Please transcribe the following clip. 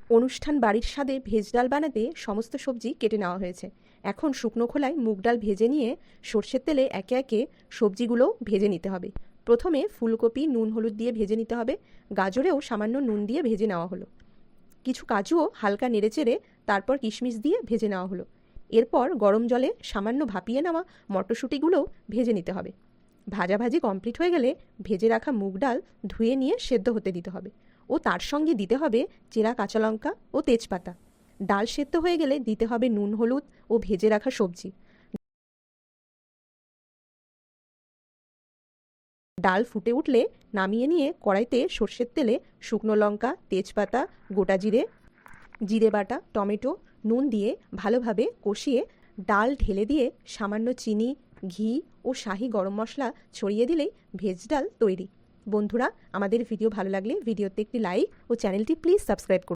অনুষ্ঠান বাড়ির স্বাদে ভেজ ডাল বানাতে সমস্ত সবজি কেটে নেওয়া হয়েছে। এখন শুকনো খোলায় মুগ ডাল ভেজে নিয়ে সর্ষের তেলে একে একে সবজিগুলো ভেজে নিতে হবে। প্রথমে ফুলকপি নুন হলুদ দিয়ে ভেজে নিতে হবে। গাজরেও সামান্য নুন দিয়ে ভেজে নেওয়া হলো। কিছু কাজুও হালকা নেড়েচেড়ে তারপর কিশমিশ দিয়ে ভেজে নেওয়া হলো। এরপর গরম জলে সামান্য ভাপিয়ে নেওয়া মটরশুঁটিগুলোও ভেজে নিতে হবে। ভাজাভাজি কমপ্লিট হয়ে গেলে ভেজে রাখা মুগ ডাল ধুয়ে নিয়ে সেদ্ধ হতে দিতে হবে ও তার সঙ্গে দিতে হবে চেরা কাঁচা লঙ্কা ও তেজপাতা। ডাল সেদ্ধ হয়ে গেলে দিতে হবে নুন হলুদ ও ভেজে রাখা সবজি। ডাল ফুটে উঠলে নামিয়ে নিয়ে কড়াইতে সর্ষের তেলে শুকনো লঙ্কা, তেজপাতা, গোটা জিরে, জিরে বাটা, টমেটো, নুন দিয়ে ভালোভাবে কষিয়ে ডাল ঢেলে দিয়ে সামান্য চিনি, ঘি ও শাহি গরম মশলা ছড়িয়ে দিলেই ভেজ ডাল তৈরি। বন্ধুরা, আমাদের ভিডিও ভালো লাগলে ভিডিওতে একটি লাইক ও চ্যানেলটি প্লিজ সাবস্ক্রাইব করুন।